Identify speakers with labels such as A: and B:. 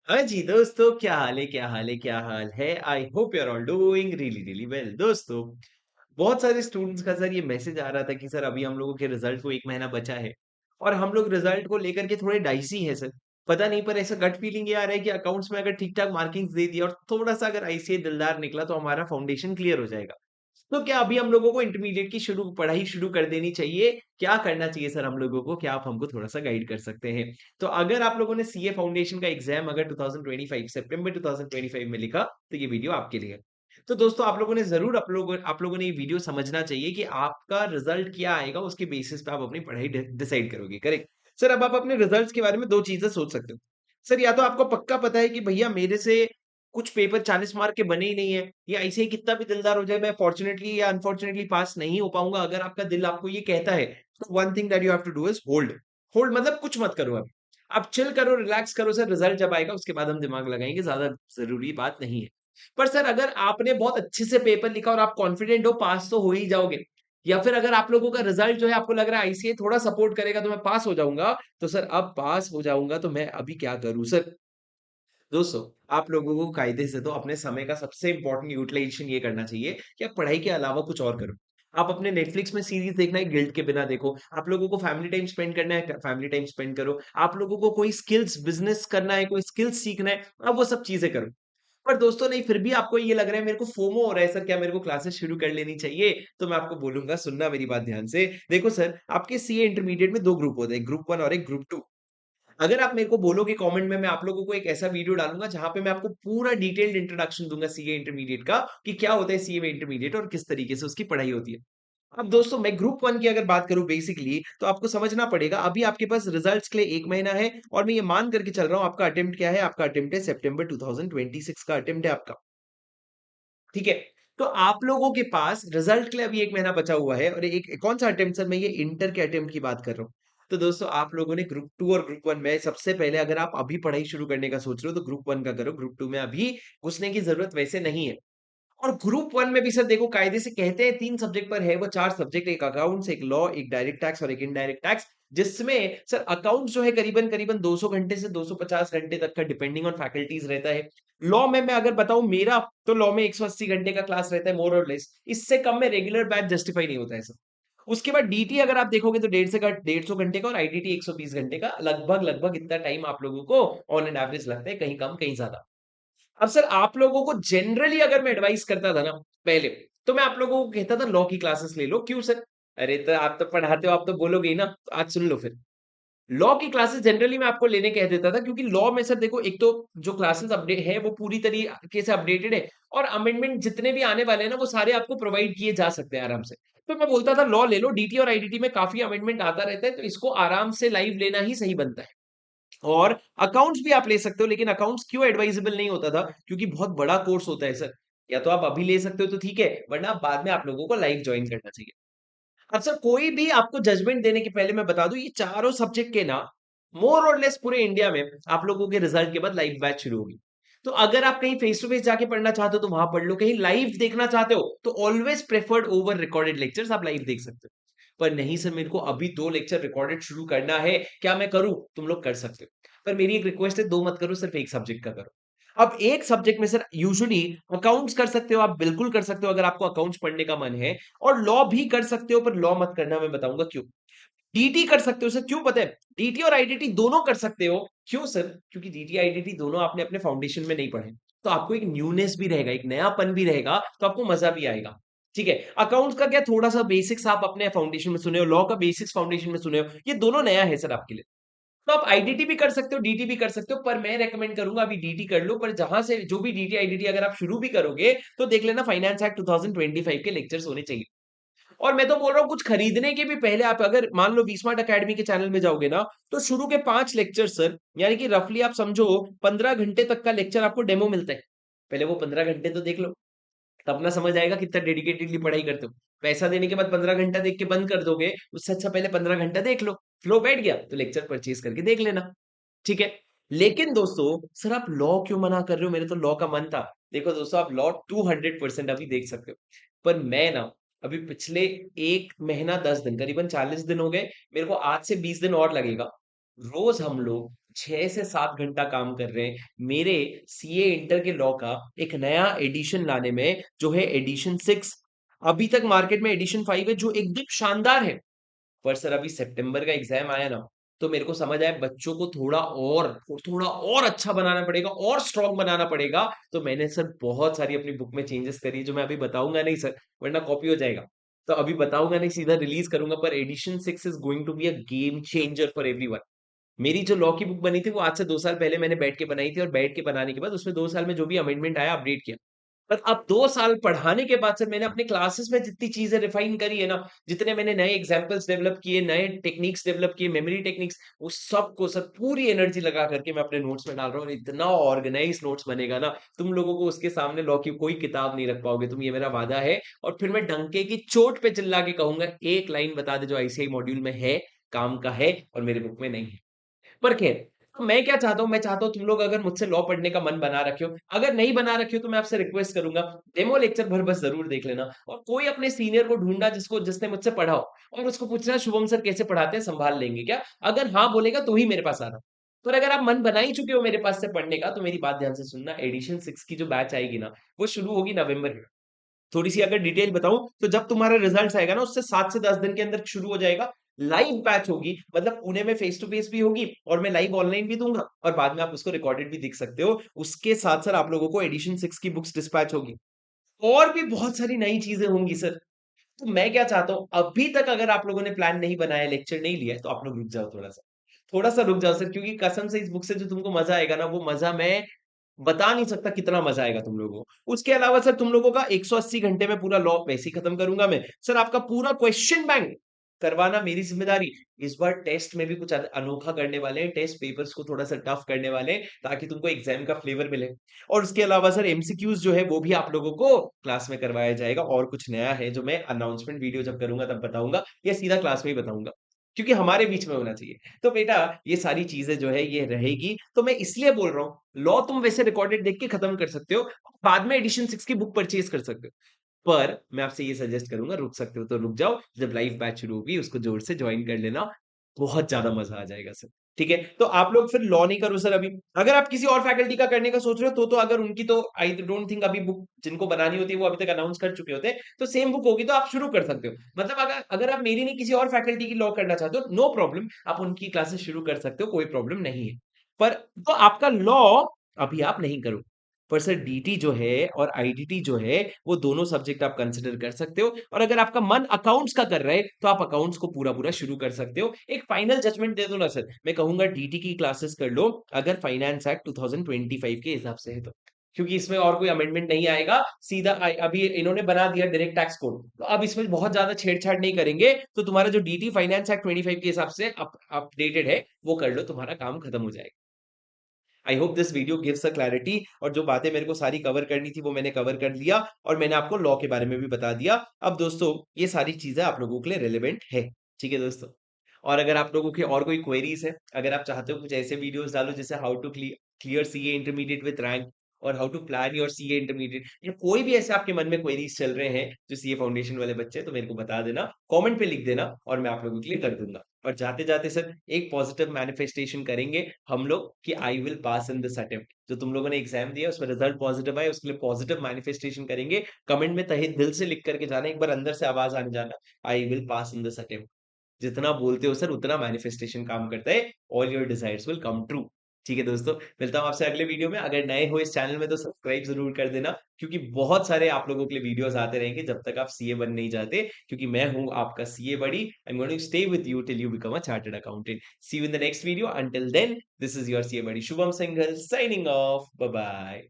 A: हाँ जी दोस्तों, क्या हाल है क्या हाल है क्या हाल है। I hope you are all doing really really well. दोस्तों, बहुत सारे स्टूडेंट्स का सर ये मैसेज आ रहा था कि सर अभी हम लोगों के रिजल्ट को 1 महीना बचा है और हम लोग रिजल्ट को लेकर के थोड़े डाइसी है सर। पता नहीं, पर ऐसा गट फीलिंग ये आ रहा है कि अकाउंट्स में अगर ठीक ठाक मार्किंग्स दे दिया और थोड़ा सा अगर आईसीआई दिलदार निकला तो हमारा फाउंडेशन क्लियर हो जाएगा। तो क्या अभी हम लोगों को इंटरमीडिएट की शुरू पढ़ाई शुरू कर देनी चाहिए? क्या करना चाहिए सर हम लोगों को? क्या आप हमको थोड़ा-सा गाइड कर सकते हैं? तो अगर आप लोगों ने सीए फाउंडेशन का एग्ज़ाम अगर 2025 सितंबर 2025 में लिखा, तो ये वीडियो आपके लिए है। तो दोस्तों, आप लोगों ने ज़रूर आप लोगों ने ये वीडियो समझना चाहिए कि आपका रिज़ल्ट क्या आएगा, उसके बेसिस पे आप अपनी पढ़ाई डिसाइड करोगे, करेक्ट? सर, अब आप अपने रिज़ल्ट्स के बारे में 2 चीज़ें सोच सकते हो। सर, या तो आपको पक्का पता है कि भैया मेरे से कुछ पेपर 40 मार्क के बने ही नहीं है, या ऐसे ही कितना भी दिलदार हो जाए मैं फॉर्च्यूनेटली या अनफॉर्च्यूनेटली पास नहीं हो पाऊँगा। अगर आपका दिल आपको ये कहता है, तो one thing that you have to do is hold. Hold मतलब कुछ मत करो अभी। आप चिल करो, रिलैक्स करो सर, रिजल्ट जब आएगा उसके बाद हम दिमाग लगाएँगे, ज़्यादा ज़रूरी बात नहीं है। पर सर, अगर आपने बहुत अच्छे से पेपर लिखा और आप कॉन्फिडेंट हो पास तो हो ही जाओगे, या फिर अगर आप लोगों का रिजल्ट जो है आपको लग रहा है आईसीएआई थोड़ा सपोर्ट करेगा तो मैं पास हो जाऊँगा, तो सर अब पास हो जाऊँगा तो मैं अभी क्या करूँ सर? दोस्तों, आप लोगों को कायदे से तो अपने समय का सबसे इम्पोर्टेंट यूटिलाइज़ेशन ये करना चाहिए कि आप पढ़ाई के अलावा कुछ और करो। आप अपने नेटफ्लिक्स में सीरीज़ देखना है, गिल्ट के बिना देखो। आप लोगों को फैमिली टाइम स्पेंड करना है, फैमिली टाइम स्पेंड करो। आप लोगों को कोई स्किल्स बिज़नेस करना है, कोई स्किल्स सीखना है, आप वो सब चीज़ें करो। पर दोस्तों नहीं, फिर भी आपको ये लग रहा है मेरे को फोमो हो रहा है सर, क्या मेरे को क्लासेस शुरू कर लेनी चाहिए? तो मैं आपको बोलूँगा, सुनना मेरी बात ध्यान से। देखो सर, आपके सीए इंटरमीडिएट में 2 ग्रुप होते हैं, ग्रुप 1 और एक ग्रुप 2। अगर आप मेरे को बोलोगे कमेंट में, मैं आप लोगों को एक ऐसा वीडियो डालूँगा जहाँ पे मैं आपको पूरा डिटेल्ड इंट्रोडक्शन दूँगा सीए इंटरमीडिएट का, कि क्या होता है सीए में इंटरमीडिएट और किस तरीके से उसकी पढ़ाई होती है। अब दोस्तों, मैं ग्रुप 1 की अगर बात करूँ बेसिकली, तो आपको समझना पड़ेगा अभी आपके पास रिजल्ट्स के लिए 1 महीना है और मैं ये मान करके चल रहा हूँ आपका अटेम्प्ट क्या है? आपका अटेम्प्ट है सितंबर 2026 का अटेम्प्ट है आपका। ठीक है? तो आप लोगों के पास रिजल्ट के लिए अभी 1 महीना बचा हुआ है और एक कौन-सा अटेम्प्ट सर? मैं ये इंटर के अटेम्प्ट की बात कर रहा हूँ। तो दोस्तों, आप लोगों ने ग्रुप 2 और ग्रुप 1 में सबसे पहले अगर आप अभी पढ़ाई शुरू करने का सोच रहे हो तो ग्रुप 1 का करो, ग्रुप 2 में अभी घुसने की ज़रूरत वैसे नहीं है। और ग्रुप 1 में भी सर देखो, कायदे से कहते हैं 3 सब्जेक्ट पर है वो 4 सब्जेक्ट, एक अकाउंट्स, एक लॉ, एक डायरेक्ट टैक्स और एक इनडायरेक्ट टैक्स, जिसमें सर अकाउंट्स जो है करीबन-करीबन 200 घंटे से 250 घंटे तक का डिपेंडिंग ऑन फैकल्टीज़ रहता है। लॉ में मैं अगर बताऊँ मेरा, तो लॉ में 180 घंटे का क्लास रहता है मोर और लेस। इससे कम में रेगुलर बैच जस्टिफाई नहीं होता है सर। उसके बाद डीटी अगर आप देखोगे तो 150 घंटे का और आईटीटी 120 घंटे का, लगभग-लगभग इतना टाइम आप लोगों को ऑन एन एवरेज लगता है, कहीं कम, कहीं ज़्यादा। अब सर, आप लोगों को जनरली अगर मैं एडवाइस करता था ना पहले, तो मैं आप लोगों को कहता था लॉ की क्लासेस ले लो। क्यों सर? अरे तो आप तो पढ़ाते हो, आप तो बोलोगे ही ना, तो आज सुन लो फिर। लॉ की क्लासेस जनरली मैं आपको लेने कह देता था, क्योंकि लॉ में सर देखो, एक तो जो क्लासेस अपडेट है वो पूरी तरीके से अपडेटेड है और अमेंडमेंट जितने भी आने वाले हैं ना वो सारे आपको प्रोवाइड किए जा सकते हैं आराम से। तो मैं बोलता था लॉ ले लो, डीटी और आईडीटी में काफ़ी अमेंडमेंट आता रहता है, तो इसको आराम से लाइव लेना ही सही बनता है। और अकाउंट्स भी आप ले सकते हो, लेकिन अकाउंट्स क्यों एडवाइजेबल नहीं होता था? क्योंकि बहुत बड़ा कोर्स होता है सर। या तो आप अभी ले सकते हो तो ठीक है, वरना बाद में आप लोगों को लाइव जॉइन करना चाहिए। अब सर, कोई भी आपको जजमेंट देने के पहले मैं बता दूं, ये चारों सब्जेक्ट के ना मोर और लेस पूरे इंडिया में आप लोगों के रिजल्ट के बाद लाइव बैच शुरू होगी। तो अगर आप कहीं फेस टू फेस जाके पढ़ना चाहते हो तो वहां पढ़ लो, कहीं लाइव देखना चाहते हो तो always preferred over recorded lectures, आप लाइव देख सकते हो। पर नहीं सर, मेरे को अभी 2 लेक्चर रिकॉर्डेड शुरू करना है, क्या मैं करूँ? तुम लोग कर सकते हो। पर मेरी एक रिक्वेस्ट है, 2 मत करो, सिर्फ 1 सब्जेक्ट का करो। अब एक सब्जेक्ट में सर यूजुअली अकाउंट्स कर सकते हो, आप बिल्कुल कर सकते हो अगर आपको अकाउंट्स पढ़ने का मन है, और लॉ भी कर सकते हो, पर लॉ मत करना, मैं बताऊँगा क्यों। डीटी कर सकते हो सर, क्यों पता है? डीटी और आईटीटी दोनों कर सकते हो। क्यों सर? क्योंकि डीटी, आईटीटी दोनों आपने अपने फाउंडेशन में नहीं पढ़े। तो आपको एक न्यूनेस भी रहेगा, एक नयापन भी रहेगा, तो आपको मज़ा भी आएगा। ठीक है? अकाउंट्स का क्या, थोड़ा-सा बेसिक्स आप अपने फाउंडेशन में सुने हो, लॉ का बेसिक्स फाउंडेशन में सुने हो, ये दोनों नया है सर आपके लिए। तो आप आईडीटी भी कर सकते हो, डीटी भी कर सकते हो, पर मैं रेकमेंड करूँगा अभी डीटी कर लो, पर जहाँ से जो भी डीटी, आईडीटी अगर आप शुरू भी करोगे, तो देख लेना फाइनेंस एक्ट 2025 के लेक्चर्स होने चाहिए। और मैं तो बोल रहा हूँ, कुछ खरीदने के भी पहले आप अगर मान लो वी स्मार्ट अकेडमी के चैनल में जाओगे ना, तो शुरू के 5 लेक्चर सर, यानी कि रफली आप समझो 15 घंटे तक का लेक्चर आपको डेमो मिलता है। पहले वो 15 घंटे तो देख लो, तब ना समझ आएगा कितना डेडिकेटेडली पढ़ाई करते हो। पैसा देने के बाद 15 घंटा देख के बंद कर दोगे, उससे अच्छा पहले 15 घंटा देख लो। फ्लो बैठ गया, तो लेक्चर परचेज़ करके देख लेना। ठीक है? लेकिन दोस्तों, सर आप लॉ क्यों मना कर रहे हो? मेरे तो लॉ का मन था। देखो दोस्तों, आप लॉ 200% अभी देख सकते हो। पर मैं ना अभी पिछले 1 महीना 10 दिन, करीबन 40 दिन हो गए, मेरे को आज से 20 दिन और लगेगा। रोज़ हम लोग 6 से 7 घंटा काम कर रहे हैं मेरे सीए इंटर के लॉ का एक नया एडिशन लाने में, जो है एडिशन 6। अभी तक मार्केट में एडिशन 5 है जो एकदम शानदार है। पर सर अभी सितंबर का एग्जाम आया ना, तो मेरे को समझ आया बच्चों को थोड़ा और अच्छा बनाना पड़ेगा और स्ट्रांग बनाना पड़ेगा। तो मैंने सर बहुत सारी अपनी बुक में चेंजेस करी जो मैं अभी बताऊंगा नहीं सर, वरना कॉपी हो जाएगा। तो अभी बताऊंगा नहीं, सीधा रिलीज करूंगा। पर edition 6 is going to be a game changer for everyone. मेरी जो लॉ की बुक बनी थी वो आज से 2 साल पहले मैंने बैठ के बनाई थी, और बैठ के बनाने के बाद उसमें 2 साल में जो भी अमेंडमेंट आया अपडेट किया। पर अब 2 साल पढ़ाने के बाद से मैंने अपने क्लासेस में जितनी चीजें रिफाइन करी है ना, जितने मैंने नए एग्जाम्पल्स डेवलप किए, नए टेक्निक्स डेवलप किए, मेमोरी टेक्निक्स, वो सबको सर पूरी एनर्जी लगा करके मैं अपने नोट्स में डाल रहा हूँ। और इतना ऑर्गेनाइज नोट्स बनेगा ना, तुम लोगों को उसके सामने लॉ की कोई किताब नहीं रख पाओगे तुम, ये मेरा वादा है। और फिर मैं डंके की चोट पे चिल्ला के कहूंगा, एक लाइन बता दे जो आईसीआई मॉड्यूल में है, काम का है, और मेरे बुक में नहीं है। पर खैर, तो मैं क्या चाहता हूँ, मैं चाहता हूँ तुम लोग अगर मुझसे लॉ पढ़ने का मन बना रखे हो, अगर नहीं बना रखे हो तो मैं आपसे रिक्वेस्ट करूंगा, डेमो लेक्चर भर बस जरूर देख लेना। और कोई अपने सीनियर को ढूंढना जिसने मुझसे पढ़ा हो, और उसको पूछना शुभम सर कैसे पढ़ाते हैं, संभाल लेंगे क्या? अगर हाँ बोलेगा तो ही मेरे पास आना। पर अगर आप मन बना ही चुके हो मेरे पास से पढ़ने का, तो मेरी बात ध्यान से सुनना, एडिशन 6 की जो बैच आएगी ना, वो शुरू होगी नवंबर में। थोड़ी-सी अगर डिटेल बताऊँ, तो जब तुम्हारा रिजल्ट्स आएगा ना, उससे 7 से 10 दिन के अंदर शुरू हो जाएगा। लाइव बैच होगी, मतलब पुणे में फेस टू फेस भी होगी, और मैं लाइव ऑनलाइन भी दूँगा, और बाद में आप उसको रिकॉर्डेड भी देख सकते हो। उसके साथ-साथ आप लोगों को एडिशन 6 की बुक्स डिस्पैच होगी। और भी बहुत सारी नई चीज़ें होंगी सर। तो मैं क्या चाहता हूँ, अभी तक अगर आप लोगों ने प्लान नहीं बनाया, लेक्चर नहीं लिया है, तो आप लोग रुक जाओ थोड़ा-सा। थोड़ा-सा रुक जाओ सर, क्योंकि कसम से इस बुक से जो तुमको मज़ा आएगा ना, वो मज़ा मैं बता नहीं सकता कितना मजा आएगा तुम लोगों को। उसके अलावा सर तुम लोगों का 180 घंटे में पूरा लॉ वैसे ही खत्म करूंगा मैं। सर आपका पूरा क्वेश्चन बैंक करवाना मेरी जिम्मेदारी। इस बार टेस्ट में भी कुछ अनोखा करने वाले हैं, टेस्ट पेपर्स को थोड़ा सा टफ करने वाले हैं, ताकि तुमको एग्जाम का फ्लेवर मिले। और उसके अलावा सर एमसीक्यूज जो है वो भी आप लोगों को क्लास में करवाया जाएगा, और कुछ नया है जो मैं अनाउंसमेंट वीडियो जब करूंगा तब बताऊंगा, या सीधा क्लास में ही बताऊंगा, क्योंकि हमारे बीच में होना चाहिए। तो बेटा, ये सारी चीजें जो है ये रहेगी, तो मैं इसलिए बोल रहा हूँ, लॉ तुम वैसे रिकॉर्डेड देख के खत्म कर सकते हो, बाद में एडिशन 6 की बुक परचेज कर सकते हो। पर मैं आपसे ये सजेस्ट करूंगा, रुक सकते हो तो रुक जाओ, जब लाइव बैच शुरू होगी उसको जोर से ज्वाइन कर लेना, बहुत ज्यादा मजा आ जाएगा सर। ठीक है, तो आप लोग फिर लॉ नहीं करो सर अभी। अगर आप किसी और फैकल्टी का करने का सोच रहे हो, तो अगर उनकी तो आई डोंट थिंक अभी बुक जिनको बनानी होती है वो अभी तक अनाउंस कर चुके होते हैं, तो सेम बुक होगी तो आप शुरू कर सकते हो। मतलब अगर अगर आप मेरी नहीं किसी और फैकल्टी की लॉ करना चाहते हो, नो प्रॉब्लम, आप उनकी क्लासेस शुरू कर सकते हो, कोई प्रॉब्लम नहीं है। पर तो आपका लॉ अभी आप नहीं करो। पर सर डीटी जो है और आईडीटी जो है, वो दोनों सब्जेक्ट आप कंसिडर कर सकते हो। और अगर आपका मन अकाउंट्स का कर रहा है, तो आप अकाउंट्स को पूरा पूरा शुरू कर सकते हो। एक फाइनल जजमेंट दे दो ना सर, मैं कहूंगा डीटी की क्लासेस कर लो, अगर फाइनेंस एक्ट 2025 के हिसाब से है तो। क्योंकि इसमें और कोई अमेंडमेंट नहीं आएगा, सीधा अभी इन्होंने बना दिया डायरेक्ट टैक्स कोड, तो अब इसमें बहुत ज्यादा छेड़छाड़ नहीं करेंगे। तो तुम्हारा जो डीटी फाइनेंस एक्ट 25 के हिसाब से अपडेटेड है, वो कर लो, तुम्हारा काम खत्म हो जाएगा। I hope this video gives a clarity. और जो बातें मेरे को सारी कवर करनी थी वो मैंने कवर कर लिया, और मैंने आपको लॉ के बारे में भी बता दिया। अब दोस्तों, ये सारी चीजें आप लोगों के लिए रिलेवेंट है। ठीक है दोस्तों, और अगर आप लोगों की और कोई क्वेरीज है, अगर आप चाहते हो कुछ ऐसे वीडियोस डालो जैसे how to clear CA intermediate with rank, और how to plan your CA intermediate, या कोई भी ऐसे आपके मन में क्वेरीज चल रहे हैं जो सीए फाउंडेशन वाले बच्चे हैं, तो मेरे को बता देना, कमेंट पे लिख देना, और मैं आप लोगों के लिए कर दूंगा। और जाते जाते सर एक पॉजिटिव मैनिफेस्टेशन करेंगे हम लोग कि I will pass in this attempt. जो तुम लोगों ने एग्जाम दिया उसमें रिजल्ट पॉजिटिव आए, उसके लिए पॉजिटिव मैनिफेस्टेशन करेंगे। कमेंट में तहे दिल से लिख करके जाना, एक बार अंदर से आवाज आने जाना, I will pass in this attempt. जितना बोलते हो सर उतना मैनिफेस्टेशन काम करता है, all your desires will come true. ठीक है दोस्तों, मिलता हूं आपसे अगले वीडियो में। अगर नए हो इस चैनल में तो सब्सक्राइब जरूर कर देना, क्योंकि बहुत सारे आप लोगों के लिए वीडियोस आते रहेंगे जब तक आप सीए बन नहीं जाते, क्योंकि मैं हूं आपका CA buddy. I am going to stay with you till you become a chartered accountant. See you in the next video, until then this is your CA buddy Shubham Singhal signing off, bye bye.